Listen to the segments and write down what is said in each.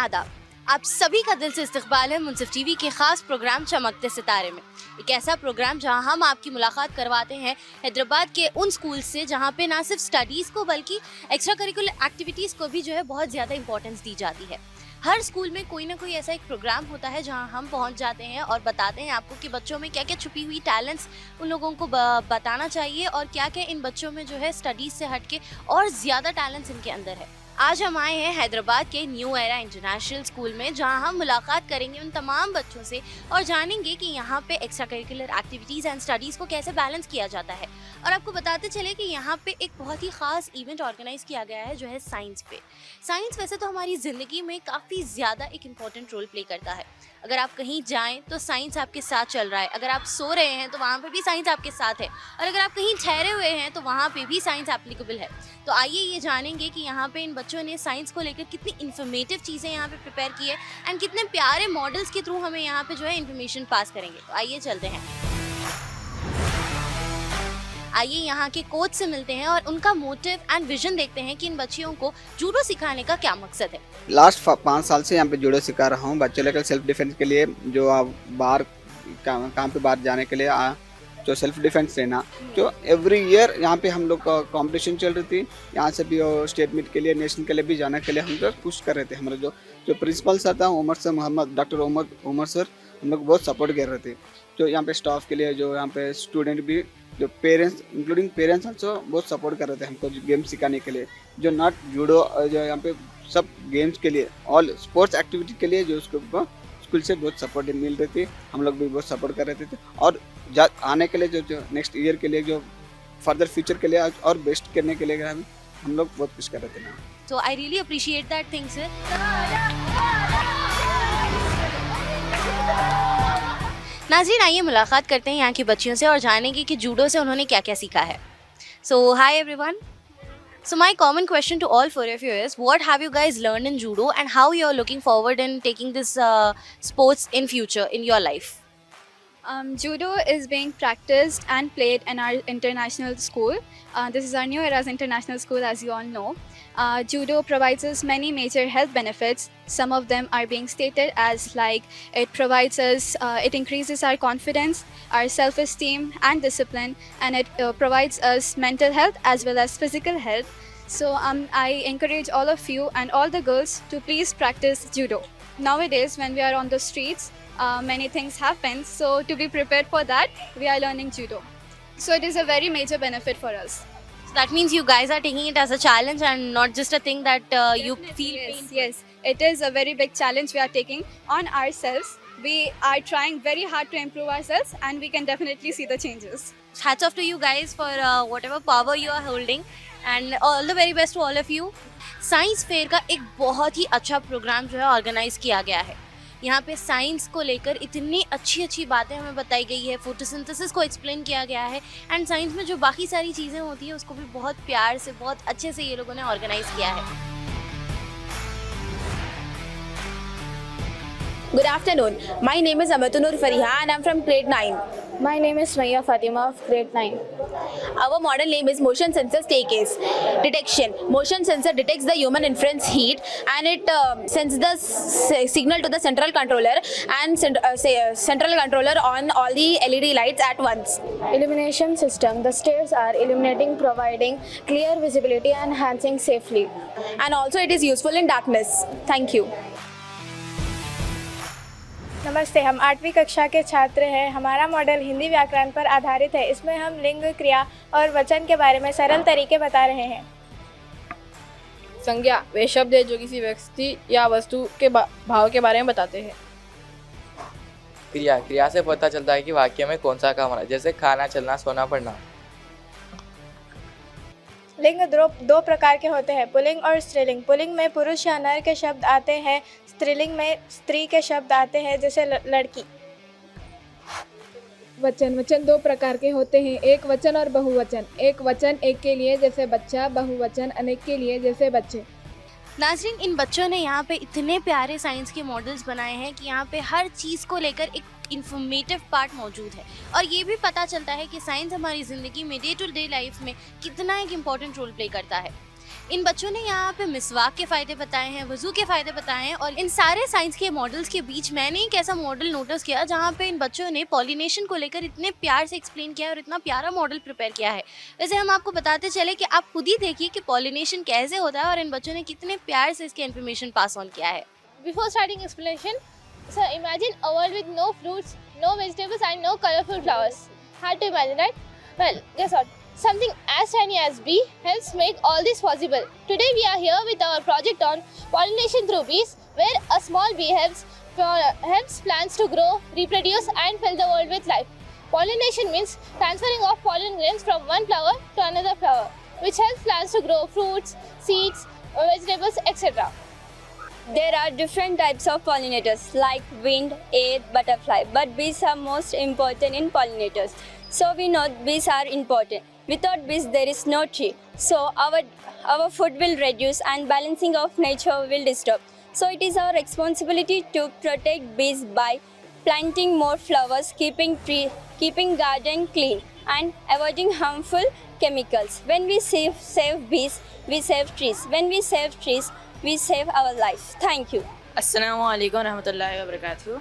आदाब। आप सभी का दिल से इस्तकबाल है मुनसिफ टीवी के खास प्रोग्राम चमकते सितारे में। एक ऐसा प्रोग्राम जहां हम आपकी मुलाकात करवाते हैं हैदराबाद के उन स्कूल से जहां पे ना सिर्फ स्टडीज़ को बल्कि एक्स्ट्रा करिकुलर एक्टिविटीज़ को भी जो है बहुत ज़्यादा इंपॉर्टेंस दी जाती है। हर स्कूल में कोई ना कोई ऐसा एक प्रोग्राम होता है जहां हम पहुंच जाते हैं और बताते हैं आपको कि बच्चों में क्या क्या छुपी हुई टैलेंट्स उन लोगों को बताना चाहिए और क्या क्या इन बच्चों में जो है स्टडीज़ से हटके और ज़्यादा टैलेंट्स इनके अंदर है। आज हम आए हैं हैदराबाद के न्यू एरा इंटरनेशनल स्कूल में जहां हम मुलाकात करेंगे उन तमाम बच्चों से और जानेंगे कि यहाँ पे extra curricular activities and studies को कैसे बैलेंस किया जाता है। और आपको बताते चले कि यहाँ पे एक बहुत ही ख़ास इवेंट ऑर्गेनाइज किया गया है जो है साइंस पे। साइंस वैसे तो हमारी ज़िंदगी में काफ़ी ज़्यादा एक इम्पॉर्टेंट रोल प्ले करता है। अगर आप कहीं जाएं तो साइंस आपके साथ चल रहा है, अगर आप सो रहे हैं तो वहाँ पर भी साइंस आपके साथ है, और अगर आप कहीं ठहरे हुए हैं तो वहाँ पे भी साइंस एप्लीकेबल है। तो आइए ये जानेंगे कि यहाँ पे इन बच्चों ने साइंस को लेकर कितनी इन्फॉर्मेटिव चीज़ें यहाँ पे प्रिपेयर की है एंड कितने प्यारे मॉडल्स के थ्रू हमें यहाँ पे जो है इन्फॉर्मेशन पास करेंगे। तो आइए चलते हैं, आइए यहाँ के कोच से मिलते हैं और उनका मोटिव एंड विजन देखते हैं कि इन बच्चियों को जूडो सिखाने का क्या मकसद है। लास्ट 5 साल से यहाँ पे जूडो सिखा रहा हूँ बच्चे लोग सेल्फ डिफेंस के लिए, जो आप बाहर काम पे बाहर जाने के लिए जो सेल्फ डिफेंस रहना। तो एवरी ईयर यहाँ पे हम लोग का कॉम्पिटिशन चल रही थी, यहाँ से भी स्टेट मीट के लिए नेशनल के लिए भी जाने के लिए हम लोग पुश कर रहे थे। हमारे जो प्रिंसिपल सर था Umar sir, Mohammad doctor Umar sir, हम लोग बहुत सपोर्ट कर रहे थे। जो यहाँ पे स्टाफ के लिए, जो यहाँ पे स्टूडेंट भी, जो पेरेंट्स इंक्लूडिंग पेरेंट्स ऑल्सो बहुत सपोर्ट कर रहे थे हमको गेम सिखाने के लिए। जो नॉट जूडो, जो यहाँ पे सब गेम्स के लिए, ऑल स्पोर्ट्स एक्टिविटी के लिए जो उसको स्कूल से बहुत सपोर्ट मिल रही थी, हम लोग भी बहुत सपोर्ट कर रहे थे। और आने के लिए जो नेक्स्ट ईयर के लिए, जो फर्दर फ्यूचर के लिए और बेस्ट करने के लिए हम लोग बहुत कुछ कर रहे थे। So I really appreciate that thing, sir. नाज़रीन, आइए मुलाकात करते हैं यहाँ की बच्चियों से और जानेंगे कि जूडो से उन्होंने क्या क्या सीखा है। So hi everyone. So my common question to all 4 of you is, what have you guys learned in judo and how you are looking forward in taking this sports in future in your life? Judo is being practiced and played in our international school. This is our New Eras International School, as you all know. Judo provides us many major health benefits. Some of them are being stated as like it provides us, it increases our confidence, our self-esteem and discipline, and it provides us mental health as well as physical health. So I encourage all of you and all the girls to please practice judo. Nowadays, when we are on the streets, many things happen. So to be prepared for that, we are learning judo. So it is a very major benefit for us. So that means you guys are taking it as a challenge and not just a thing that you feel pain. Yes, it is a very big challenge we are taking on ourselves. We are trying very hard to improve ourselves and we can definitely see the changes. Hats off to you guys for whatever power you are holding and all the very best to all of you. Science fair का एक बहुत ही अच्छा programme जो है organise किया गया है। यहाँ पे साइंस को लेकर इतनी अच्छी अच्छी बातें हमें बताई गई है, फोटोसिंथेसिस को एक्सप्लेन किया गया है एंड साइंस में जो बाकी सारी चीज़ें होती हैं उसको भी बहुत प्यार से, बहुत अच्छे से ये लोगों ने ऑर्गेनाइज किया है। Good afternoon. My name is Amatunur Fariha and I'm from grade 9. My name is Maya Fatima of grade 9. Our model name is motion sensor staircase. Detection. Motion sensor detects the human inference heat and it sends the signal to the central controller and central controller on all the LED lights at once. Illumination system. The stairs are illuminating, providing clear visibility and enhancing safely. And also it is useful in darkness. Thank you. नमस्ते, हम 8वीं कक्षा के छात्र हैं। हमारा model Hindi व्याकरण पर आधारित है। इसमें हम लिंग, क्रिया और वचन के बारे में सरल तरीके बता रहे हैं। संज्ञा वे शब्द है जो किसी व्यक्ति या वस्तु के भाव के बारे में बताते हैं। क्रिया से पता चलता है कि वाक्य में कौन सा काम हो रहा है, जैसे खाना, चलना, सोना, पढ़ना। लिंग 2 प्रकार के होते हैं, पुल्लिंग और स्त्रीलिंग। पुल्लिंग में पुरुष या नर के शब्द आते हैं, स्त्रीलिंग में स्त्री के शब्द आते हैं, जैसे लड़की। वचन 2 प्रकार के होते हैं, एक वचन और बहुवचन। एक वचन एक के लिए जैसे बच्चा, बहुवचन अनेक के लिए जैसे बच्चे। नाज़रीन, इन बच्चों ने यहाँ पे इतने प्यारे साइंस के मॉडल्स बनाए हैं कि यहाँ पे हर चीज़ को लेकर एक इन्फॉर्मेटिव पार्ट मौजूद है और ये भी पता चलता है कि साइंस हमारी ज़िंदगी में डे टू डे लाइफ में कितना एक इम्पॉर्टेंट रोल प्ले करता है। इन बच्चों ने यहाँ पे मिसवाक के फ़ायदे बताए हैं, वज़ू के फ़ायदे बताए हैं, और इन सारे साइंस के मॉडल्स के बीच मैंने एक ऐसा मॉडल नोटिस किया जहाँ पे इन बच्चों ने पॉलिनेशन को लेकर इतने प्यार से एक्सप्लेन किया है और इतना प्यारा मॉडल प्रिपेयर किया है। वैसे हम आपको बताते चले कि आप खुद ही देखिए कि पॉलिनेशन कैसे होता है और इन बच्चों ने कितने प्यार से इसकी इन्फॉर्मेशन पास ऑन किया है। Before starting explanation, so imagine a world with no fruits, no vegetables and no colorful flowers. Hard to imagine, right? Well, guess what? Something as tiny as bee helps make all this possible. Today we are here with our project on pollination through bees, where a small bee helps plants to grow, reproduce and fill the world with life. Pollination means transferring of pollen grains from one flower to another flower, which helps plants to grow fruits, seeds, vegetables, etc. There are different types of pollinators like wind, air, butterfly, but bees are most important in pollinators. So we know bees are important. Without bees there is no tree. So our food will reduce and balancing of nature will disturb. So it is our responsibility to protect bees by planting more flowers, keeping garden clean and avoiding harmful chemicals. When we save bees, we save trees. When we save trees, we save our life. Thank you. Assalamu alaikum warahmatullahi wabarakatuh.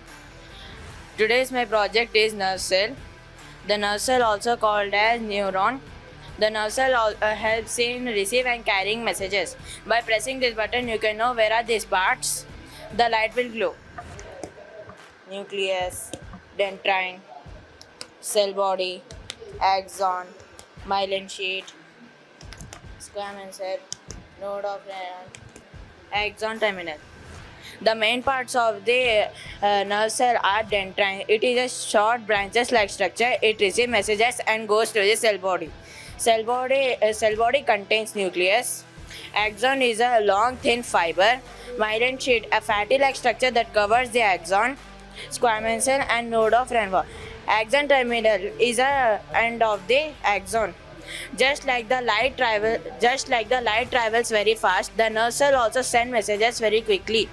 Today's my project is nerve cell. The nerve cell also called as neuron. The nerve cell helps in receive and carrying messages. By pressing this button, you can know where are these parts. The light will glow. Nucleus, dendrite, cell body, axon, myelin sheet, squamous cell, node of neuron, axon terminal. The main parts of the nerve cell are dendrite. It is a short branches-like structure. It receives messages and goes to the cell body. Cell body contains nucleus. Axon is a long, thin fiber. Myelin sheet, a fatty-like structure that covers the axon. Squamous cell and node of Ranvier. Axon terminal is a end of the axon. Just like the light travels very fast, the nerve cell also sends messages very quickly.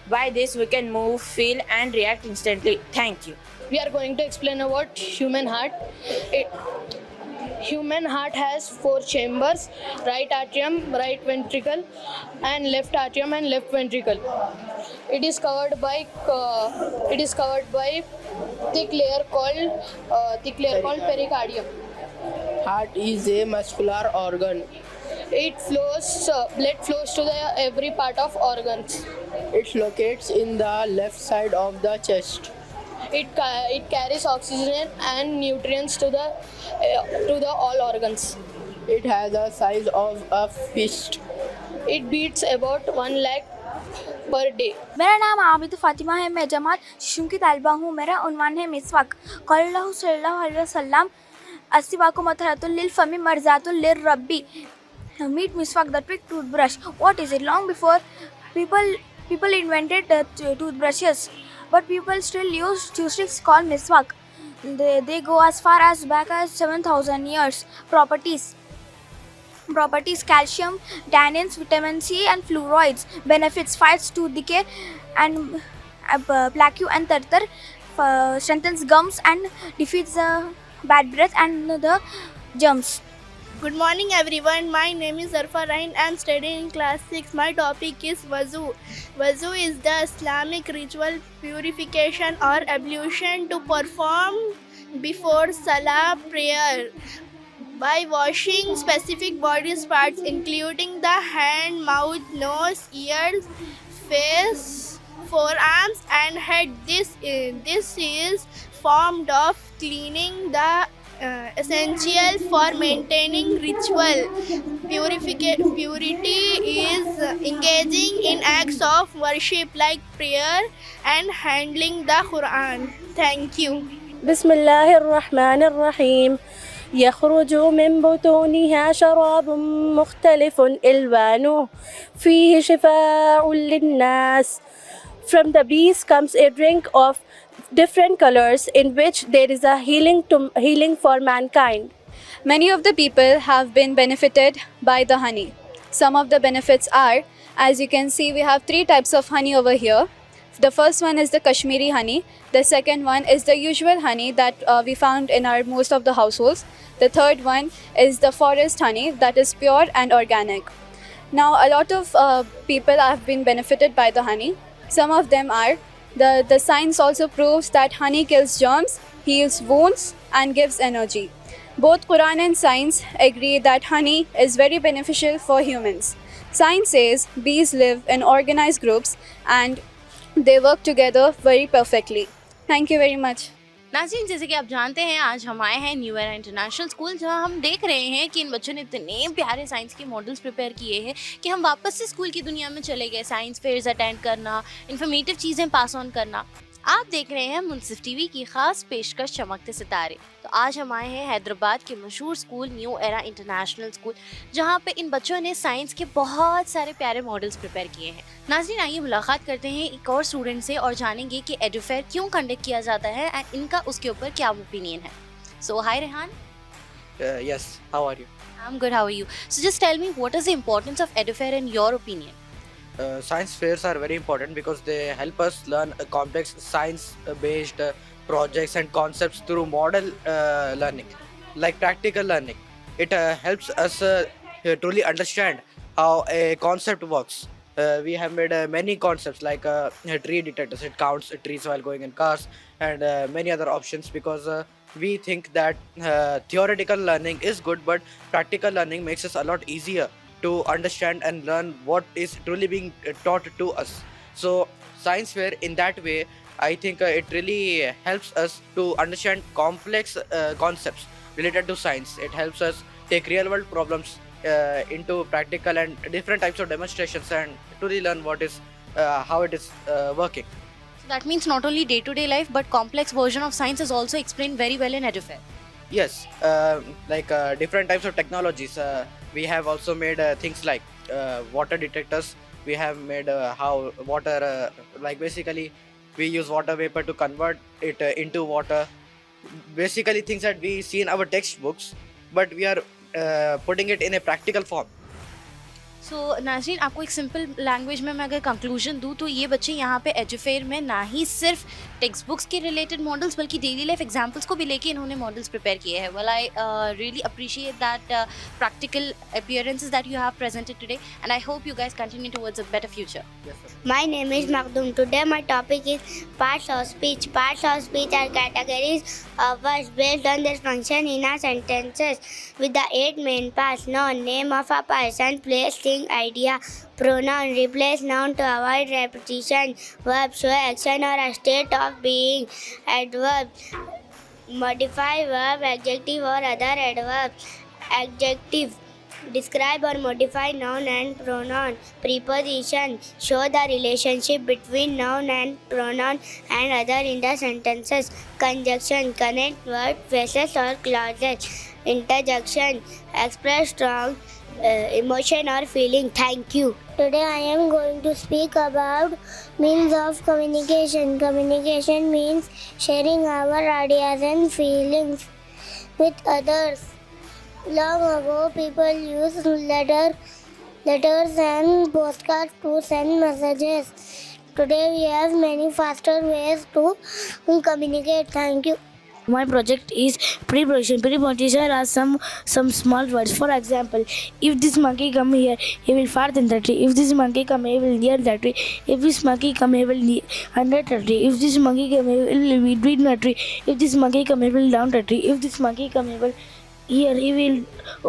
By this, we can move, feel, and react instantly. Thank you. We are going to explain about human heart. Human heart has 4 chambers: right atrium, right ventricle, and left atrium and left ventricle. It is covered by thick layer called pericardium. Heart is a muscular organ. Blood flows to every part of organs. It locates in the left side of the chest. It carries oxygen and nutrients to the all organs. It has the size of a fist. It beats about 1 lakh per day. मेरा नाम आबिद फ़ातिमा है। मैं जमात शिशुम की तालिबा हूँ। मेरा उन्वान है मिसवाक। क़ल्लल्लाहु सल्लल्लाहु अलैहि वसल्लम अस्सिवाकु मतहरतुन लिल फ़मी मरज़ातुन लिर रब्बी. Meet miswak, the trick toothbrush. What is it? Long before people invented toothbrushes, but people still use toothsticks called miswak. They go as far as back as 7,000 years. Properties: calcium, tannins, vitamin C and fluorides. Benefits: fights tooth decay and plaque and tartar, strengthens gums and defeats the bad breath and the germs. Good morning everyone, my name is Zarfa Rain. I am studying in class 6. My topic is Wuzu. Wuzu is the Islamic ritual purification or ablution to perform before Salah prayer by washing specific body parts including the hand, mouth, nose, ears, face, forearms and head. This is formed of cleaning the essential for maintaining ritual purity is engaging in acts of worship like prayer and handling the Quran. Thank you. بسم الله الرحمن الرحيم. يخرج من بطونها شراب مختلف ألوانه فيه شفاء للناس. From the bees comes a drink of different colors in which there is a healing for mankind. Many of the people have been benefited by the honey. Some of the benefits are, as you can see, we have 3 types of honey over here. The first one is the Kashmiri honey. The second one is the usual honey that we found in our most of the households. The third one is the forest honey that is pure and organic. Now, a lot of people have been benefited by the honey. Some of them are the science also proves that honey kills germs, heals wounds, and gives energy. Both Quran and science agree that honey is very beneficial for humans. Science says bees live in organized groups and they work together very perfectly. Thank you very much. नाज़रीन, जैसे कि आप जानते हैं, आज हम आए हैं न्यू एरा इंटरनेशनल स्कूल, जहां हम देख रहे हैं कि इन बच्चों ने इतने प्यारे साइंस के मॉडल्स प्रिपेयर किए हैं कि हम वापस से स्कूल की दुनिया में चले गए, साइंस फेयर्स अटेंड करना, इन्फॉर्मेटिव चीज़ें पास ऑन करना। आप देख रहे हैं मुनसिफ टीवी की खास पेशकश चमकते सितारे। तो आज हम आए हैं हैदराबाद के मशहूर school new era international school, जहां पे इन बच्चों ने साइंस के बहुत सारे प्यारे मॉडल्स प्रिपेयर किए हैं। नाज़रीन, आइए मुलाकात करते हैं एक और स्टूडेंट से और जानेंगे कि एडुफेयर क्यों कंडक्ट किया जाता है एंड इनका उसके ऊपर क्या ओपिनियन है। सो हाय Rehan. Yes, how are you? I'm good, how are you? So just tell me, what is the importance of EduFair in your opinion? Science fairs are very important because they help us learn complex science-based projects and concepts through model learning, like practical learning. It helps us truly understand how a concept works. We have made many concepts like tree detectors. It counts trees while going in cars and many other options because we think that theoretical learning is good, but practical learning makes us a lot easier to understand and learn what is truly being taught to us. So science fair in that way, I think it really helps us to understand complex concepts related to science. It helps us take real world problems into practical and different types of demonstrations and truly learn what is how it is working. So that means not only day-to-day life, but complex version of science is also explained very well in EduFair. Yes, like different types of technologies. We have also made things like water detectors. We have made how water, like basically we use water vapor to convert it into water. Basically things that we see in our textbooks, but we are putting it in a practical form. सो नाज़रीन, आपको एक simple language में मैं अगर conclusion दूँ तो ये बच्चे यहाँ पे एजुफेयर में ना ही सिर्फ टेक्स्ट बुक्स के रिलेटेड मॉडल्स बल्कि डेली लाइफ एग्जांपल्स को भी लेके इन्होंने मॉडल्स प्रिपेयर किए हैं। Well, I really appreciate that practical appearances that you have presented today and I hope you guys continue towards a better future. My name is Makhdoom. Today my topic is parts of speech. Parts of speech are categories of words based on their function in our sentences with the 8 main parts: noun, name of a person, place, thing, idea; pronoun, replace noun to avoid repetition; verb, show action or a state of being; adverb, modify verb, adjective or other adverbs; adjective, describe or modify noun and pronoun; preposition, show the relationship between noun and pronoun and other in the sentences; conjunction, connect word, phrases or clauses; interjection, express strong emotion or feeling. Thank you. Today I am going to speak about means of communication. Communication means sharing our ideas and feelings with others. Long ago, people used letters and postcards to send messages. Today, we have many faster ways to communicate. Thank you. My project is preposition. Preposition are some small words. For example, if this monkey come here, he will fart in the tree. If this monkey come, he will near the tree. If this monkey come, he will under the tree. If this monkey come, he will between the tree. If this monkey come, he will down the tree. If this monkey come, he will here. He will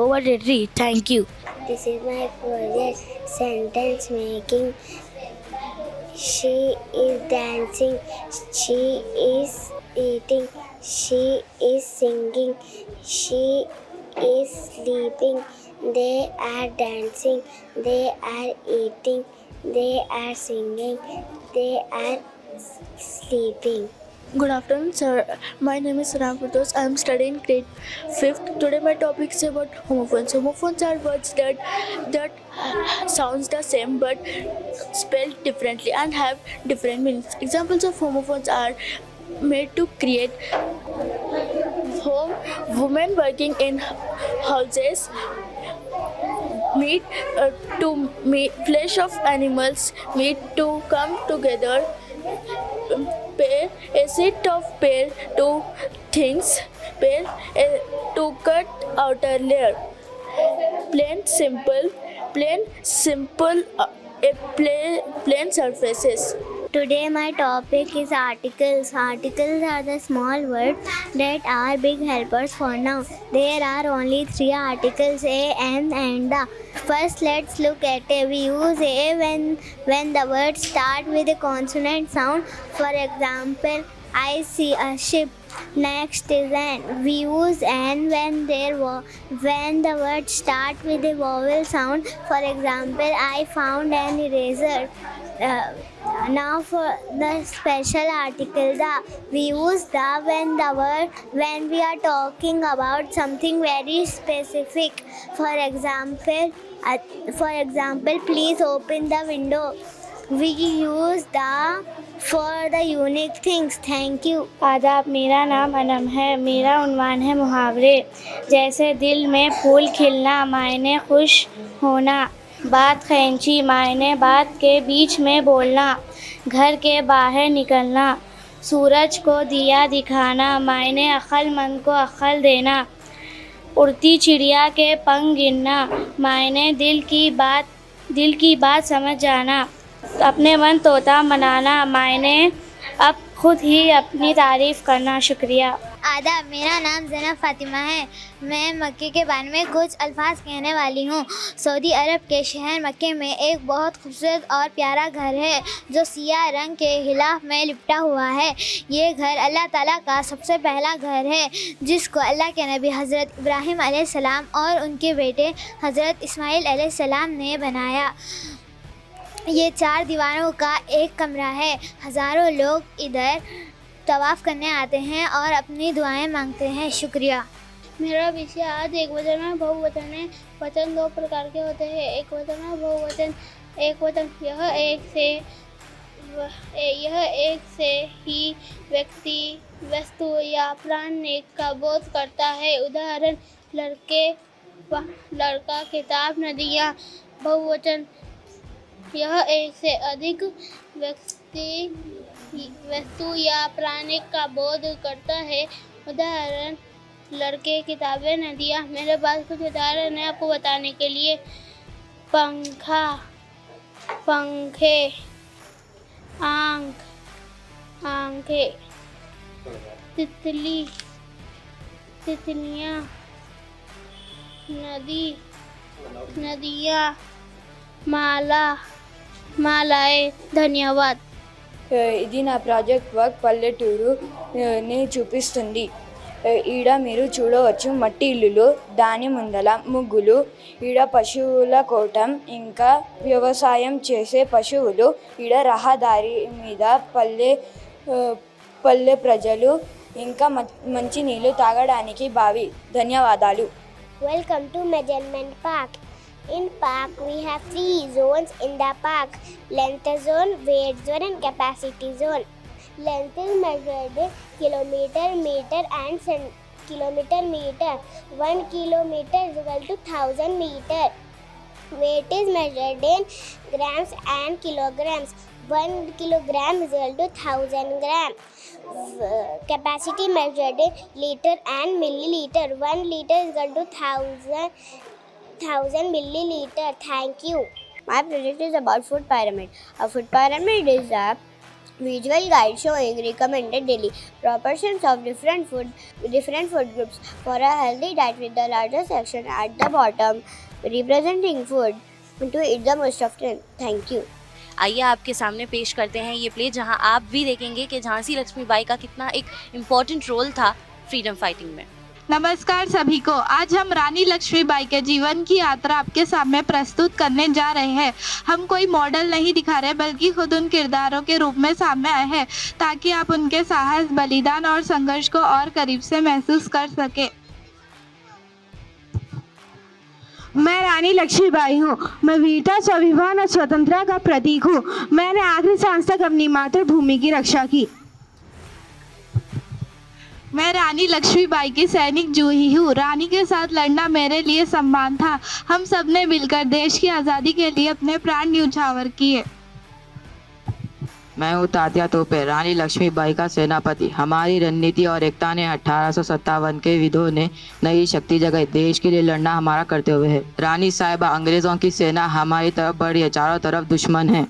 over the tree. Thank you. This is my project, sentence making. She is dancing. She is eating. She is singing. She is sleeping. They are dancing. They are eating. They are singing. They are sleeping. Good afternoon, sir. My name is Ram Firdaus. I am studying grade 5th. Today my topic is about homophones. Homophones are words that sounds the same but spelled differently and have different meanings. Examples of homophones are made to create home, women working in houses, meat to meat, flesh of animals, meat to come together, pair, a set of pair to things, pair to cut outer layer, plain, simple, plain simple plain surfaces. Today my topic is articles. Articles are the small words that are big helpers for noun. There are only 3 articles, a, an and the. First let's look at a. We use a when the words start with a consonant sound. For example, I see a ship. Next is an. We use an when the words start with a vowel sound. For example, I found an eraser. Now for the special article the. We use the when we are talking about something very specific. For example, please open the window. We use the for the unique things. Thank you. आदाब, मेरा नाम अनम है। मेरा उन्वान है मुहावरे। जैसे दिल में फूल खिलना, मायने खुश होना। बात खैंची, मायने बात के बीच में बोलना। घर के बाहर निकलना। सूरज को दिया दिखाना, मायने अक्लमंद को अक्ल देना। उड़ती चिड़िया के पंख गिनना, मायने दिल की बात समझ जाना। अपने मन तोता मनाना, मायने अब खुद ही अपनी तारीफ़ करना। शुक्रिया। आदाब, मेरा नाम ज़ैनब फ़ातिमा है। मैं मक्के के बारे में कुछ अल्फाज कहने वाली हूँ। सऊदी अरब के शहर मक्के में एक बहुत खूबसूरत और प्यारा घर है जो सियाह रंग के गिलाफ में लिपटा हुआ है। ये घर अल्लाह ताला का सबसे पहला घर है जिसको अल्लाह के नबी हज़रत इब्राहीम अलैहिस्सलाम और उनके बेटे हज़रत इस्माईल अलैहिस्सलाम ने बनाया। ये 4 दीवारों का एक कमरा है। हज़ारों लोग इधर तवाफ़ करने आते हैं और अपनी दुआएं मांगते हैं। शुक्रिया। मेरा विषय आज एक वचन में बहुवचन है। वचन 2 प्रकार के होते हैं, एक वचन और बहुवचन। एक वचन यह एक से ही व्यक्ति, वस्तु या प्राणी का बोध करता है। उदाहरण लड़का, किताब, नदियाँ। बहुवचन यह एक से अधिक व्यक्ति, वस्तु या प्राणी का बोध करता है। उदाहरण लड़के, किताबें, नदियाँ। मेरे पास कुछ उदाहरण है आपको बताने के लिए। पंखा, पंखे, आंखें, तितली, तितलियाँ, नदी, नदियाँ, माला, मालाएं। धन्यवाद। ఇది నా ప్రాజెక్ట్ వర్క్ పల్లెటూరు ని చూపిస్తుంది. ఈడ మీరు చూడవచ్చు మట్టి ఇల్లులు, దాని ముందల ముగ్గులు, ఈడ పశువుల కోటం, ఇంకా వ్యవసాయం చేసే పశువులు, ఈడ రహదారి మీద పల్లె ప్రజలు, ఇంకా మంచి నీళ్ళు తాగడానికి బావి. ధన్యవాదాలు. Welcome to Measurement Park. In park we have 3 zones in the park: length zone, weight zone and capacity zone. Length is measured in kilometer, meter and kilometer, meter. 1 kilometer is equal to 1000 meter. Weight is measured in grams and kilograms. 1 kilogram is equal to 1000 gram. Capacity measured in liter and milliliter. 1 liter is equal to 1000 milliliter. Thank you. My project is about food pyramid. A food pyramid is a visual guide showing recommended daily proportions of different food groups for a healthy diet, with the larger section at the bottom representing food to eat the most often. Thank you. आइए आपके सामने पेश करते हैं ये play, जहां आप भी देखेंगे कि झांसी लक्ष्मीबाई का कितना एक इम्पॉर्टेंट रोल था फ्रीडम फाइटिंग में। नमस्कार सभी को। आज हम रानी लक्ष्मीबाई के जीवन की यात्रा आपके सामने प्रस्तुत करने जा रहे हैं। हम कोई मॉडल नहीं दिखा रहे, बल्कि खुद उन किरदारों के रूप में सामने आए हैं ताकि आप उनके साहस, बलिदान और संघर्ष को और करीब से महसूस कर सके। मैं रानी लक्ष्मीबाई हूँ। मैं वीरता, स्वाभिमान और स्वतंत्रता का प्रतीक हूँ। मैंने आखिरी सांस तक अपनी मातृभूमि की रक्षा की। मैं रानी लक्ष्मीबाई की सैनिक जूही हूँ। रानी के साथ लड़ना मेरे लिए सम्मान था। हम सब ने मिलकर देश की आज़ादी के लिए अपने प्राण न्यौछावर किए। मैं हूँ तात्या तोपे, रानी लक्ष्मीबाई का सेनापति। हमारी रणनीति और एकता ने 1857 के विद्रोह ने नई शक्ति जगाई। देश के लिए लड़ना हमारा कर्तव्य है। रानी साहिबा, अंग्रेजों की सेना हमारी तरफ बढ़ी है, चारों तरफ दुश्मन है।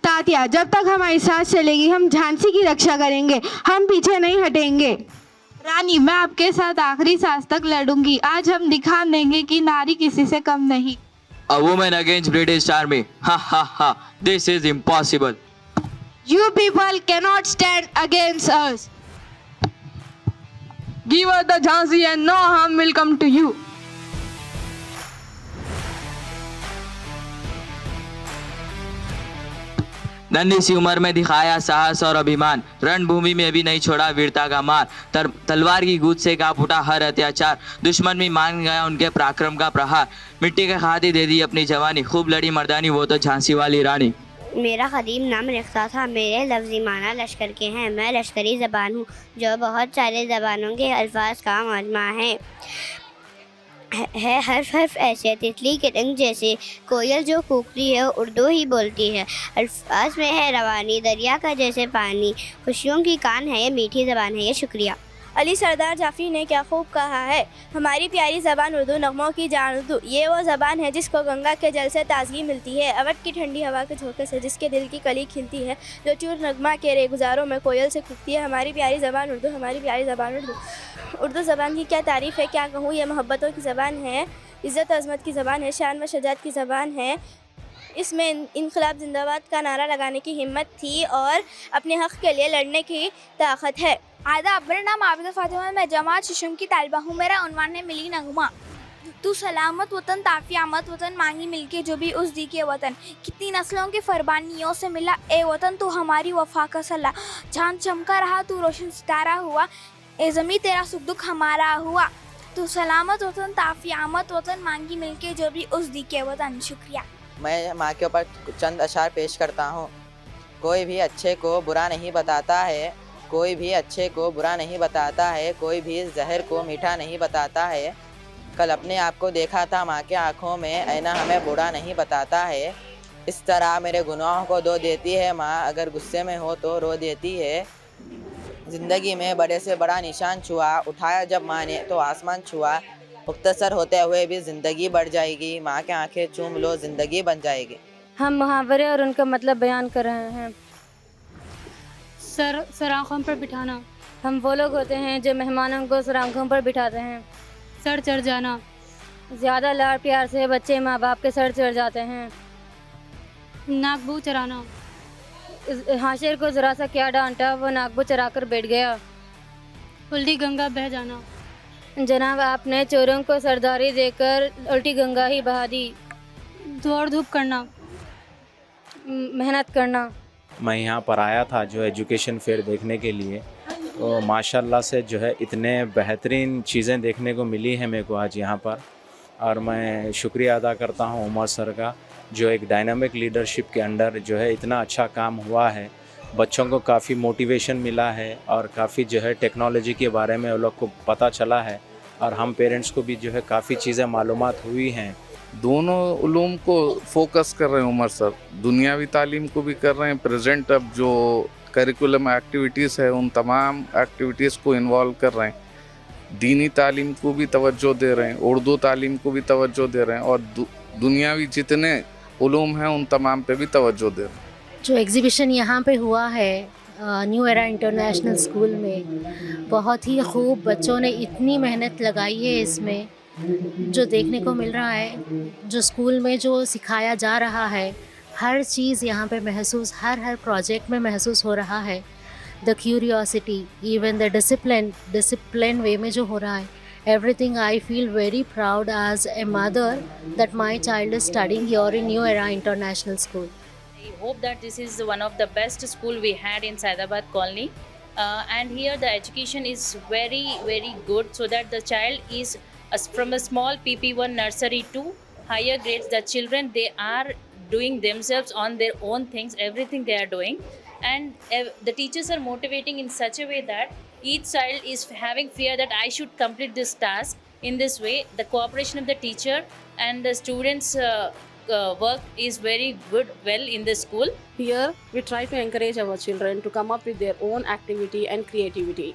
तात्या, जब तक हमारी सांस चलेगी हम झांसी की रक्षा करेंगे, हम पीछे नहीं हटेंगे। रानी, मैं आपके साथ आखिरी सांस तक लड़ूंगी। आज हम दिखा देंगे कि नारी किसी से कम नहीं। A woman against British Army. Ha ha ha. This is impossible. You people cannot stand against us. Give us the Jhansi and no harm will come to you. नन्ही सी उम्र में दिखाया साहस और अभिमान, रणभूमि में भी नहीं छोड़ा वीरता का मार। तलवार की गूंज से कांप उठा हर अत्याचार, दुश्मन भी मान गया उनके पराक्रम का प्रहार। मिट्टी के खातिर दे दी अपनी जवानी, खूब लड़ी मर्दानी वो तो झांसी वाली रानी। मेरा कदीम नाम रिख्ता था, मेरे लफ्ज़ी माना लश्कर के हैं। मैं लश्करी ज़बान हूँ जो बहुत सारे ज़बानों के अल्फाज का मजमा है हर्फ ऐसे तितली के रंग जैसे, कोयल जो कूकती है उर्दू ही बोलती है। अल्फाज में है रवानी, दरिया का जैसे पानी, खुशियों की कान है ये, मीठी ज़बान है ये। शुक्रिया। अली सरदार जाफरी ने क्या खूब कहा है, हमारी प्यारी ज़बान उर्दू, नगमों की जान उर्दू। ये वो ज़बान है जिसको गंगा के जल से ताजगी मिलती है, अवध की ठंडी हवा के झोंके से जिसके दिल की कली खिलती है, जो चूर नगमा के रेगुजारों में कोयल से कूकती है। हमारी प्यारी ज़बान उर्दू, हमारी प्यारी ज़बान उर्दू। उर्दू ज़बान की क्या तारीफ़ है, क्या कहूँ। ये मोहब्बतों की ज़बान है, इज़्ज़त अज़मत की ज़बान है, शान व शजात की ज़बान है। इसमें इनकलाब जिंदाबाद का नारा लगाने की हिम्मत थी और अपने हक़ के लिए लड़ने की ताकत है। आदाब, मेरा नाम आबिदा फातिमा, मैं जमात शिशुम की तालिबा हूँ। मेरा उन्वान है मिली नगमा। तू सलामत वतन ताफ़ियामत वतन, मांगी मिलके जो भी उस दी के वतन। कितनी नस्लों के फ़रबानियों से मिला ए वतन, तू हमारी वफ़ा का सला। चाँद चमका रहा तू रोशन सितारा हुआ, ए ज़मीं तेरा सुख दुख हमारा हुआ। तू सलामत वतन ताफ़ियामत वतन, मांगी मिलके जो भी उस दी के वतन। शुक्रिया। मैं माँ के ऊपर चंद अशार पेश करता हूँ। कोई भी अच्छे को बुरा नहीं बताता है, कोई भी अच्छे को बुरा नहीं बताता है, कोई भी जहर को मीठा नहीं बताता है। कल अपने आप को देखा था माँ के आँखों में, ऐना हमें बुरा नहीं बताता है। इस तरह मेरे गुनाहों को धो देती है माँ, अगर गुस्से में हो तो रो देती है। ज़िंदगी में बड़े से बड़ा निशान छुआ, उठाया जब माँ ने तो आसमान छुआ। मुख्तसर होते हुए भी ज़िंदगी बढ़ जाएगी, माँ के आंखें चूम लो ज़िंदगी बन जाएगी। हम मुहावरे और उनका मतलब बयान कर रहे हैं। सर आँखों पर बिठाना, हम वो लोग होते हैं जो मेहमानों को सर आँखों पर बिठाते हैं। सर चढ़ जाना, ज़्यादा लाड़ प्यार से बच्चे माँ बाप के सर चढ़ जाते हैं। नाकबू चराना, हाशिर को ज़रा सा क्या डांटा, वो नाकबू चरा कर बैठ गया। उल्टी गंगा बह जाना, जनाब आपने चोरों को सरदारी देकर उल्टी गंगा ही बहा दी। दौड़ धूप करना, मेहनत करना। मैं यहाँ पर आया था जो एजुकेशन फेयर देखने के लिए, तो माशाल्लाह से जो है इतने बेहतरीन चीज़ें देखने को मिली है मेरे को आज यहाँ पर। और मैं शुक्रिया अदा करता हूँ उमर सर का, जो एक डायनामिक लीडरशिप के अंडर जो है इतना अच्छा काम हुआ है। बच्चों को काफ़ी मोटिवेशन मिला है और काफ़ी जो है टेक्नोलॉजी के बारे में वो लोग को पता चला है, और हम पेरेंट्स को भी जो है काफ़ी चीज़ें मालूमात हुई हैं। दोनों उलूम को फोकस कर रहे हैं उमर सर, दुनियावी तालीम को भी कर रहे हैं। प्रेजेंट अब जो करिकुलम एक्टिविटीज़ है उन तमाम एक्टिविटीज़ को इन्वॉल्व कर रहे हैं। दीनी तालीम को भी तवज्जो दे रहे हैं, उर्दू तालीम को भी तवज्जो दे रहे हैं, और दुनियावी जितने उलूम हैं उन तमाम पे भी तवज्जो दे रहे हैं। जो एग्ज़िबिशन यहाँ पे हुआ है न्यू एरा इंटरनेशनल स्कूल में, बहुत ही खूब, बच्चों ने इतनी मेहनत लगाई है इसमें। जो देखने को मिल रहा है, जो स्कूल में जो सिखाया जा रहा है, हर चीज़ यहाँ पे महसूस, हर प्रोजेक्ट में महसूस हो रहा है। The curiosity, even the discipline way में जो हो रहा है, everything. I feel very proud as a mother that my child is studying here in New Era International School. I hope that this is one of the best school we had in Saidabad colony, and here the education is very good, so that the child is from a small PP1 nursery to higher grades. The children, they are doing themselves on their own things, everything they are doing, and the teachers are motivating in such a way that each child is having fear that I should complete this task in this way. The cooperation of the teacher and the students work is very good, well in the school. Here, we try to encourage our children to come up with their own activity and creativity.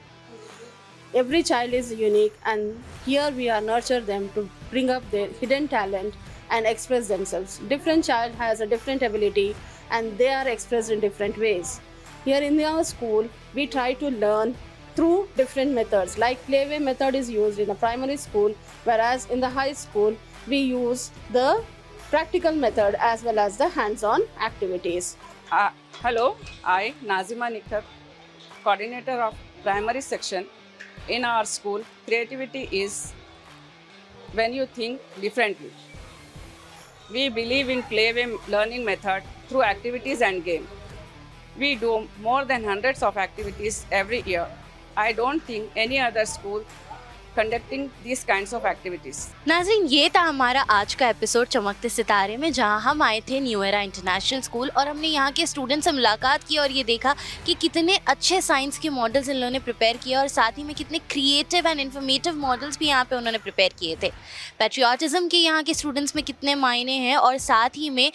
Every child is unique, and here we are nurture them to bring up their hidden talent and express themselves. Different child has a different ability, and they are expressed in different ways. Here in our school, we try to learn through different methods. Like playway method is used in the primary school, whereas in the high school, we use the practical method as well as the hands-on activities. Hello, I, Nazima Nikhar, coordinator of primary section. In our school, creativity is when you think differently. We believe in playway learning method through activities and game. We do more than hundreds of activities every year. I don't think any other school conducting these kinds of activities. नाज़रीन, ये था हमारा आज का episode चमकते सितारे में, जहां हम आए थे न्यू एरा इंटरनेशनल स्कूल और हमने यहाँ के स्टूडेंट से मुलाकात की और ये देखा कि कितने अच्छे साइंस के मॉडल्स इन लोगों ने प्रिपेयर किए और साथ ही में कितने क्रिएटिव एंड इन्फॉर्मेटिव मॉडल्स भी यहाँ पे उन्होंने प्रिपेयर किए थे। पैट्रियाटिज़म के यहाँ के स्टूडेंट्स में कितने मायने हैं और साथ ही में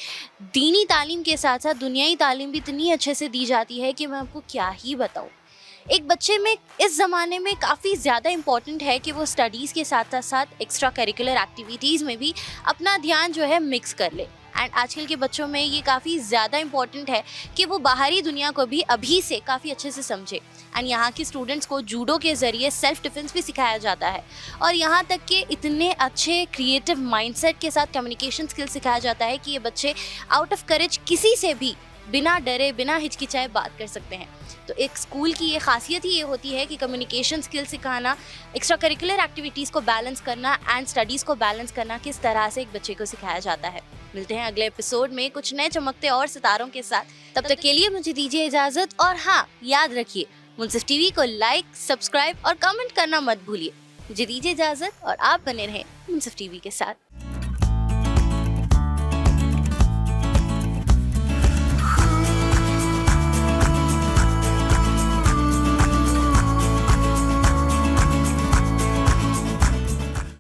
दीनी तालीम के साथ साथ दुनियाई तालीम भी इतनी अच्छे से दी जाती है कि मैं आपको क्या ही बताऊँ। एक बच्चे में इस ज़माने में काफ़ी ज़्यादा इम्पॉर्टेंट है कि वो स्टडीज़ के साथ साथ एक्स्ट्रा करिकुलर एक्टिविटीज़ में भी अपना ध्यान जो है मिक्स कर ले। एंड आजकल के बच्चों में ये काफ़ी ज़्यादा इम्पॉर्टेंट है कि वो बाहरी दुनिया को भी अभी से काफ़ी अच्छे से समझे। एंड यहाँ के स्टूडेंट्स को जूडो के ज़रिए सेल्फ डिफेंस भी सिखाया जाता है और यहाँ तक कि इतने अच्छे क्रिएटिव माइंडसेट के साथ कम्युनिकेशन स्किल सिखाया जाता है कि ये बच्चे आउट ऑफ करेज किसी से भी बिना डरे बिना हिचकिचाए बात कर सकते हैं। तो एक स्कूल की ये खासियत ही ये होती है कि कम्युनिकेशन स्किल सिखाना, एक्स्ट्रा करिकुलर एक्टिविटीज़ को बैलेंस करना एंड स्टडीज़ को बैलेंस करना किस तरह से एक बच्चे को सिखाया जाता है। मिलते हैं अगले एपिसोड में कुछ नए चमकते और सितारों के साथ। तब तक के लिए मुझे दीजिए इजाज़त और हाँ, याद रखिए मुनसिफ टीवी को लाइक, सब्सक्राइब और कमेंट करना मत भूलिए। मुझे दीजिए इजाज़त और आप बने रहें मुनसिफ टीवी के साथ।